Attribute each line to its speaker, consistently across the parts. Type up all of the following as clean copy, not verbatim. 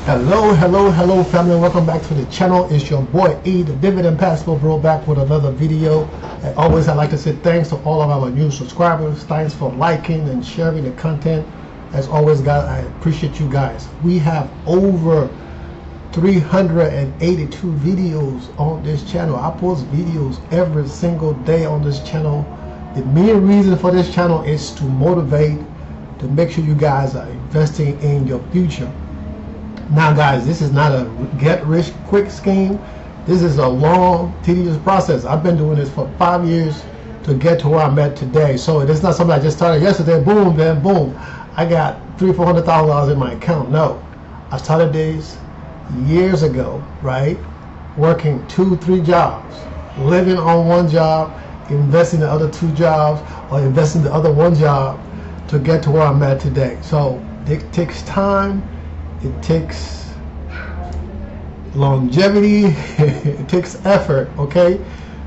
Speaker 1: Hello family, welcome back to the channel. It's your boy E, the Dividend Passport Bro, back with another video. As always, I'd like to say thanks to all of our new subscribers. Thanks for liking and sharing the content. As always, guys, I appreciate you guys. We have over 382 videos on this channel. I post videos every single day on this channel. The main reason for this channel is to motivate, to make sure you guys are investing in your future. Now guys, this is not a get rich quick scheme. This is a long, tedious process. I've been doing this for 5 years to get to where I'm at today. So it's not something I just started yesterday, boom, then boom, I got $300,000-$400,000 in my account. No, I started this years ago, right? Working 2-3 jobs, living on one job, investing in the other 2 jobs, or investing in the other 1 job to get to where I'm at today. So it takes time. It takes longevity, it takes effort, okay?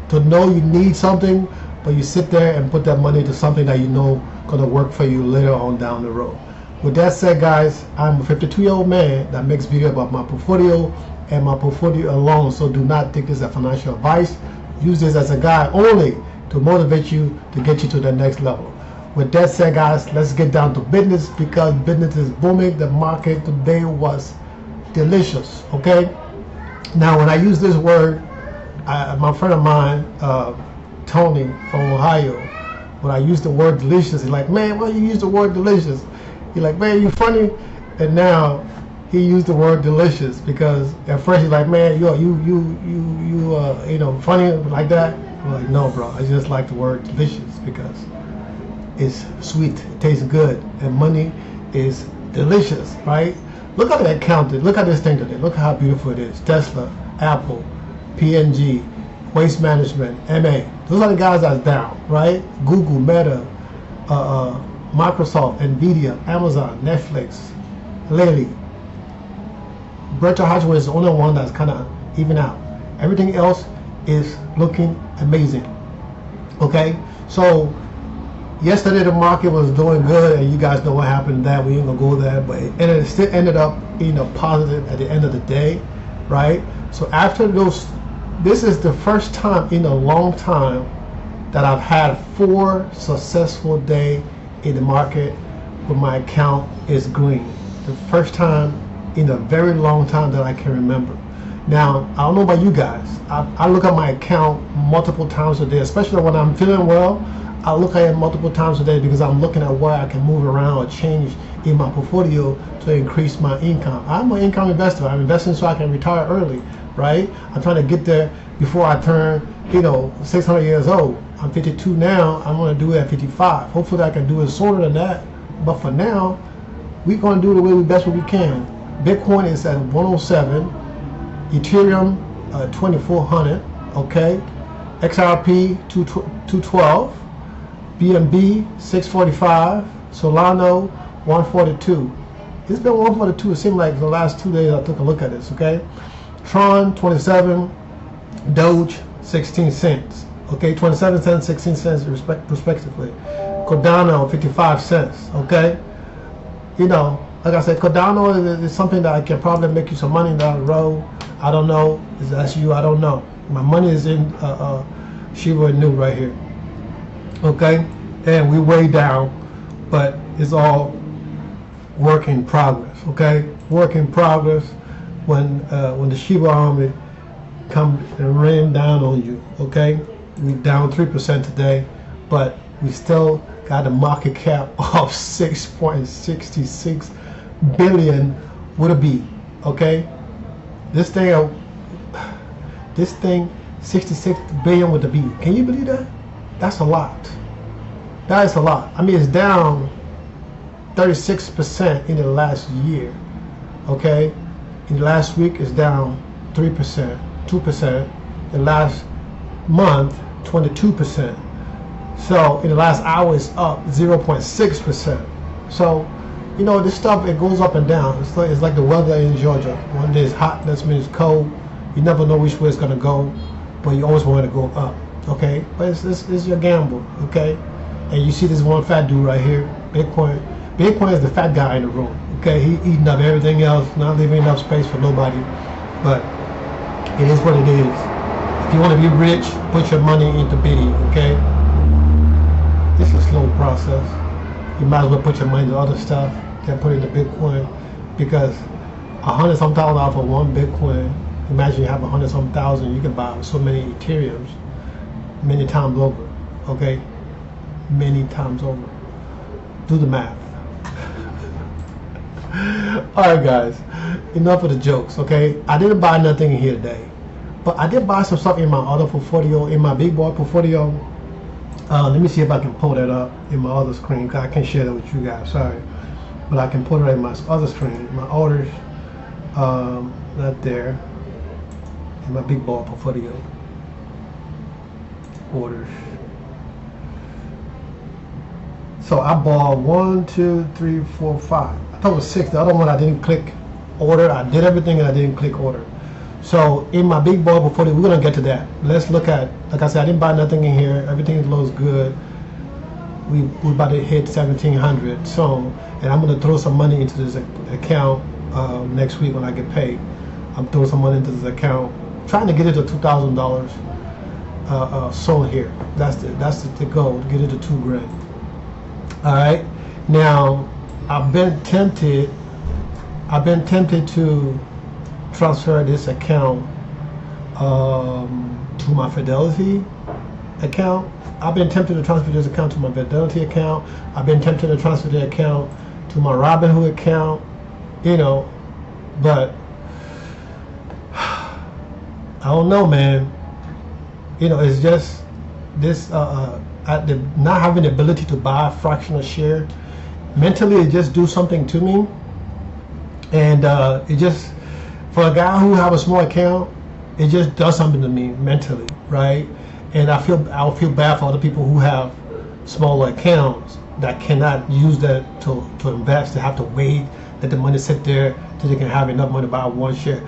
Speaker 1: To know you need something, but you sit there and put that money to something that you know gonna work for you later on down the road. With that said, guys, I'm a 52-year-old man that makes video about my portfolio and my portfolio alone, so do not take this as financial advice. Use this as a guide only to motivate you to get you to the next level. With that said, guys, let's get down to business because business is booming. The market today was delicious, okay? Now, when I use this word, my friend of mine, Tony from Ohio, when I use the word delicious, he's like, man, why you use the word delicious? He's like, man, you funny? And now he used the word delicious because at first he's like, man, you know, funny like that. I'm like, no, bro, I just like the word delicious because it's sweet, it tastes good, and money is delicious, right? Look at that account, look at this thing today, look how beautiful it is. Tesla, Apple, P&G, Waste Management, MA, those are the guys that's down, right? Google, Meta, Microsoft, Nvidia, Amazon, Netflix, Lilly. Berkshire Hathaway is the only one that's kind of even out. Everything else is looking amazing, okay? So yesterday the market was doing good, and you guys know what happened. That we ain't gonna go there, but it still ended up being a positive at the end of the day, right? So after those, this is the first time in a long time that I've had 4 successful days in the market where my account is green. The first time in a very long time that I can remember. Now, I don't know about you guys. I look at my account multiple times a day, especially when I'm feeling well. I look at it multiple times a day because I'm looking at where I can move around or change in my portfolio to increase my income. I'm an income investor. I'm investing so I can retire early, right? I'm trying to get there before I turn, 600 years old. I'm 52 now. I'm going to do it at 55. Hopefully I can do it sooner than that. But for now, we're going to do the way we best we can. Bitcoin is at 107. Ethereum, 2400. Okay. XRP, 212. BNB 645, Solano 142. It's been 142. It seemed like the last 2 days I took a look at this. Okay, Tron 27, Doge 16 cents. Okay, 27 cents, 16 cents respectively. Cardano 55 cents. Okay, like I said, Cardano is something that I can probably make you some money down the road. I don't know. That's you. I don't know. My money is in Shiba Inu right here. Okay, and we way down, but it's all work in progress. Okay, work in progress. When the Shiba army come and rain down on you, okay, we down 3% today, but we still got a market cap of 6.66 billion with a B. Okay, this thing 66 billion with a B. Can you believe that? That's a lot. That is a lot. I mean, it's down 36% in the last year. Okay? In the last week, it's down 3%, 2%. The last month, 22%. So, in the last hour, it's up 0.6%. So, this stuff, it goes up and down. It's like the weather in Georgia. One day it's hot, next minute it's cold. You never know which way it's going to go, but you always want it to go up. Okay, but it's your gamble. Okay, and you see this one fat dude right here, Bitcoin. Bitcoin is the fat guy in the room. Okay, he eating up everything else, not leaving enough space for nobody. But it is what it is. If you want to be rich, put your money into BIDI, okay? It's a slow process. You might as well put your money into other stuff than put into Bitcoin, because $100-some thousand for one Bitcoin. Imagine you have $100-some thousand, you can buy so many Ethereums many times over, okay? Many times over. Do the math. Alright guys, enough of the jokes, okay? I didn't buy nothing here today, but I did buy some stuff in my other portfolio, in my big boy portfolio. Let me see if I can pull that up in my other screen, because I can't share that with you guys, sorry. But I can put it in my other screen, my orders, not there, in my big boy portfolio. Orders. So I bought 1, 2, 3, 4, 5. I thought it was 6. The other one I didn't click order. I did everything and I didn't click order. So in my big boy portfolio, we're gonna get to that. Let's look at, like I said, I didn't buy nothing in here. Everything looks good. We about to hit 1,700. So, and I'm gonna throw some money into this account next week when I get paid. I'm throwing some money into this account, trying to get it to $2,000 sold here. That's the goal. Get it to $2,000. All right. Now, I've been tempted to transfer this account to my Fidelity account. I've been tempted to transfer this account to my Fidelity account. I've been tempted to transfer the account to my Robinhood account, you know, but I don't know, man. You know, it's just this not having the ability to buy a fractional share. Mentally, it just do something to me, and it just, for a guy who have a small account, it just does something to me mentally, right? And I'll feel bad for other people who have smaller accounts that cannot use that to invest. They have to wait, let the money sit there till they can have enough money to buy one share.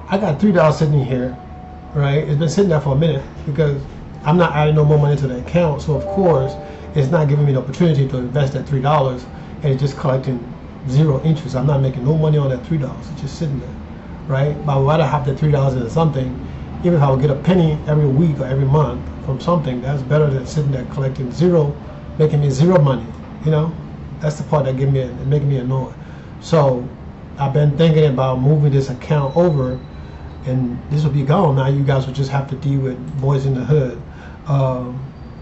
Speaker 1: I got $3 sitting here, right? It's been sitting there for a minute because I'm not adding no more money to the account. So of course, it's not giving me the opportunity to invest that $3, and it's just collecting zero interest. I'm not making no money on that $3. It's just sitting there, right? But I would rather have the $3 into something. Even if I would get a penny every week or every month from something, that's better than sitting there collecting zero, making me zero money. You know, that's the part that making me annoyed. So I've been thinking about moving this account over, and this will be gone now. You guys will just have to deal with boys in the hood.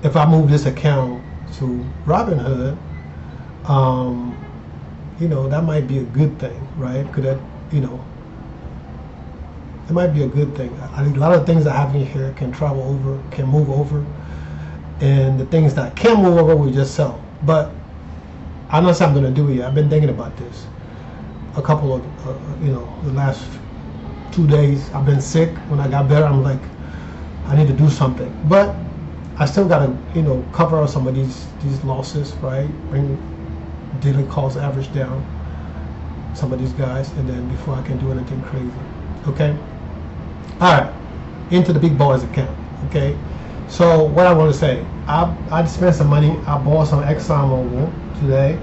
Speaker 1: If I move this account to Robinhood, you know, that might be a good thing, right? Could that, you know, it might be a good thing. I think a lot of things that happen here can travel over, can move over, and the things that can move over we just sell. But I'm not saying I'm going to do it yet. I've been thinking about this. A couple of, you know, the last 2 days. I've been sick. When I got better, I'm like, I need to do something. But I still got to, you know, cover up some of these losses, right? Bring daily cost average down, some of these guys, and then before I can do anything crazy. Okay. All right. Into the big boys account. Okay. So what I want to say, I spent some money. I bought some ExxonMobil today.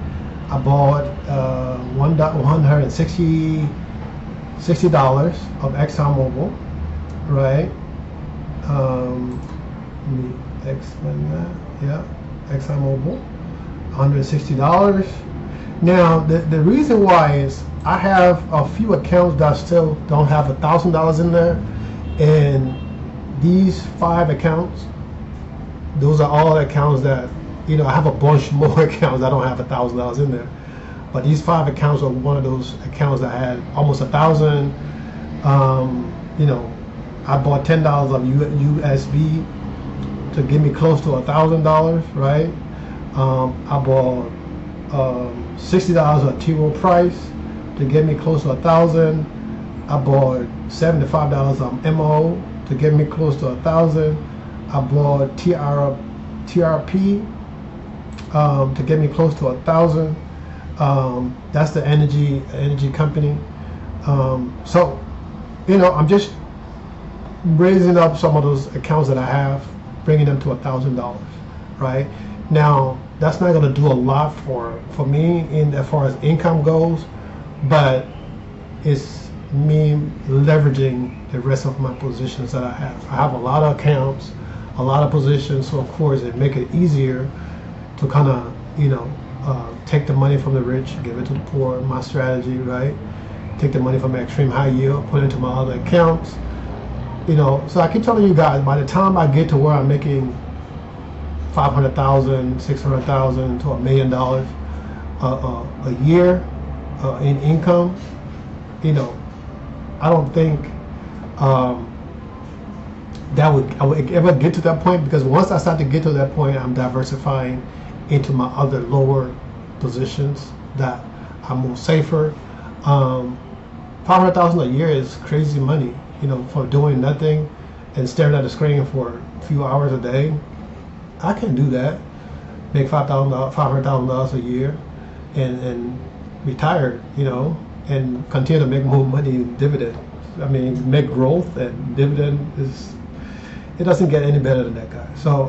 Speaker 1: I bought $160 of ExxonMobil, right? Let me explain that. Yeah, ExxonMobil, $160. Now the reason why is I have a few accounts that still don't have $1,000 in there, and these 5 accounts, those are all accounts that, you know, I have a bunch more accounts that don't have $1,000 in there, but these 5 accounts are one of those accounts that had almost 1,000. You know, I bought $10 of USB to get me close to $1,000, right? I bought $60 of T. Rowe Price to get me close to 1,000. I bought $75 of MO to get me close to 1,000. I bought TRP to get me close to 1,000. That's the energy company. So, you know, I'm just raising up some of those accounts that I have, bringing them to $1,000, right? Now, that's not going to do a lot for me in as far as income goes, but it's me leveraging the rest of my positions that I have. I have a lot of accounts, a lot of positions, so of course it make it easier to kind of, take the money from the rich, give it to the poor. My strategy, right? Take the money from extreme high yield, put it into my other accounts. So I keep telling you guys, by the time I get to where I'm making $500,000, $600,000 to $1 million a year in income, I don't think I would ever get to that point, because once I start to get to that point, I'm diversifying into my other lower positions that are more safer. $500,000 a year is crazy money, for doing nothing and staring at the screen for a few hours a day. I can do that, make $500,000 a year, and retire, and continue to make more money in dividend. I mean, make growth, and dividend it doesn't get any better than that, guys. So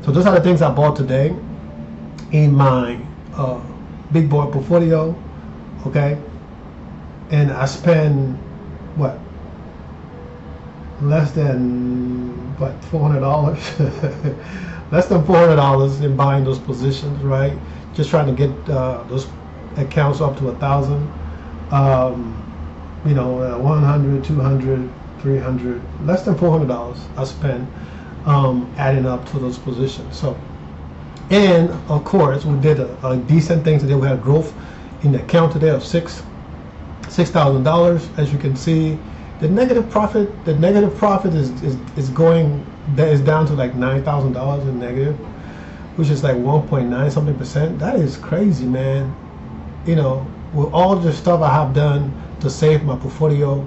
Speaker 1: those are the things I bought today in my big boy portfolio, okay? And I spend less than $400 less than $400 in buying those positions, right? Just trying to get those accounts up to 1,000, 100, 200, 300, less than $400 I spent adding up to those positions. So, and of course we did a decent thing today. We had growth in the account today of $6,000. As you can see, the negative profit is going, that is down to like $9,000 in negative, which is like 1.9 something percent. That is crazy, man. With all the stuff I have done to save my portfolio,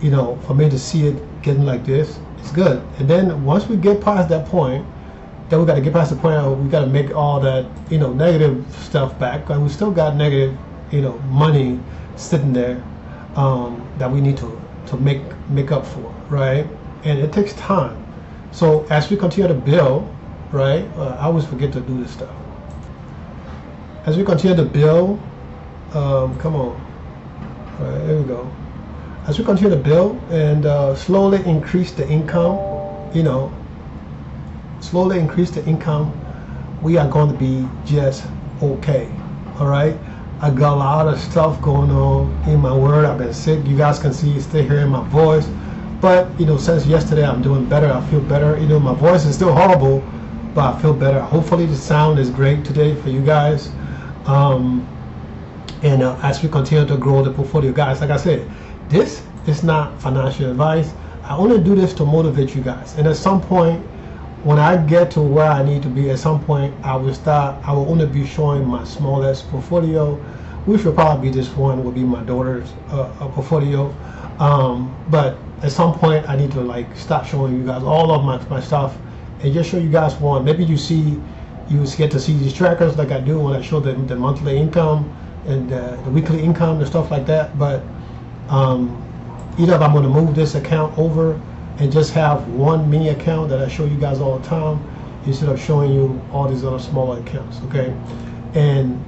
Speaker 1: for me to see it getting like this, it's good. And then once we get past that point, then we got to get past the point where we got to make all that negative stuff back, and we still got negative money sitting there that we need to make up for, right? And it takes time. So as we continue to build, right? I always forget to do this stuff. As we continue to build, come on, all right, there we go. As we continue to build and slowly increase the income, we are going to be just okay. All right. I got a lot of stuff going on in my world. I've been sick. You guys can see, still hearing my voice. But since yesterday, I'm doing better. I feel better. My voice is still horrible, but I feel better. Hopefully, the sound is great today for you guys. And as we continue to grow the portfolio, guys, like I said, this is not financial advice. I only do this to motivate you guys. And at some point, when I get to where I need to be, at some point, I will only be showing my smallest portfolio, which will probably be this one, will be my daughter's portfolio. But at some point, I need to stop showing you guys all of my stuff and just show you guys one. Maybe you get to see these trackers like I do when I show the monthly income and the weekly income and stuff like that. But either I'm going to move this account over and just have one mini account that I show you guys all the time, instead of showing you all these other smaller accounts, okay? And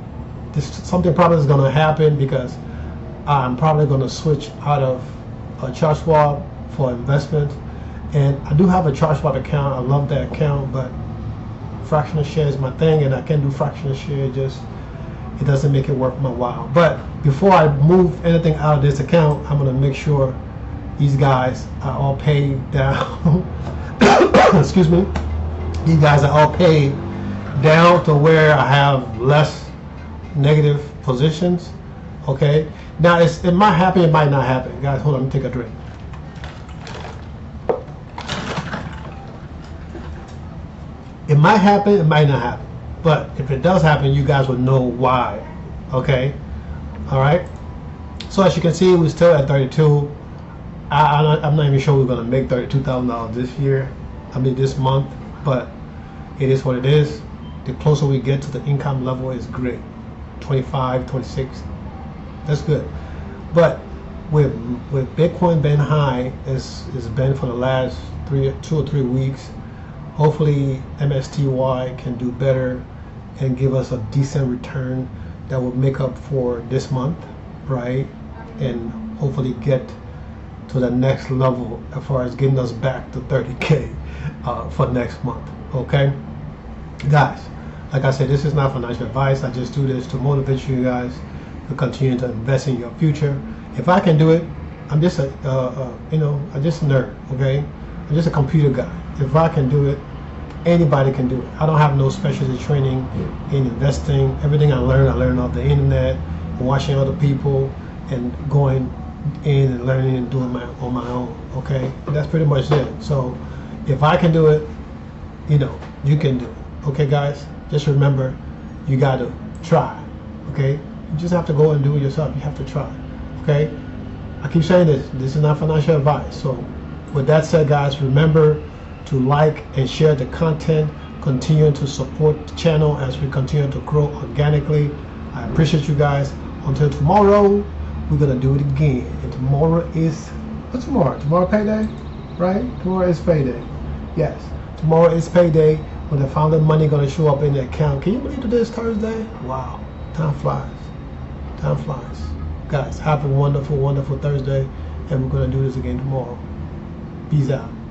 Speaker 1: something probably is going to happen, because I'm probably going to switch out of a Charge Swap for investment. And I do have a Charge Swap account. I love that account, but fractional share is my thing, and I can do fractional share, it doesn't make it worth my while. But before I move anything out of this account, I'm going to make sure these guys are all paid down. Excuse me. These guys are all paid down to where I have less negative positions. Okay. Now it might happen, it might not happen. Guys, hold on, let me take a drink. It might happen, it might not happen. But if it does happen, you guys will know why. Okay. All right. So as you can see, we're still at 32. I'm not even sure we're going to make $32,000 this year. This month, but it is what it is. The closer we get to the income level is great. 25, 26, that's good. But with Bitcoin being high, it's been for the last 2 or 3 weeks. Hopefully MSTY can do better and give us a decent return that will make up for this month. right? And hopefully get to the next level as far as getting us back to 30K for next month. Okay, guys, like I said, this is not financial advice. I just do this to motivate you guys to continue to invest in your future. If I can do it, I'm just a I'm just a nerd. Okay, I'm just a computer guy. If I can do it, anybody can do it. I don't have no specialty training in investing. Everything I learned off the internet, watching other people, and going in and learning and doing on my own. Okay, and that's pretty much it. So if I can do it, you can do it. Okay, guys, just remember, you got to try. Okay, you just have to go and do it yourself. You have to try. Okay, I keep saying this is not financial advice. So with that said, guys, remember to like and share the content, continue to support the channel as we continue to grow organically. I appreciate you guys. Until tomorrow, we're gonna do it again. And tomorrow is, what's tomorrow? Tomorrow payday, right? Tomorrow is payday. Yes, tomorrow is payday when the found money gonna show up in the account. Can you believe today is Thursday? Wow, time flies. Time flies. Guys, have a wonderful, wonderful Thursday, and we're gonna do this again tomorrow. Peace out.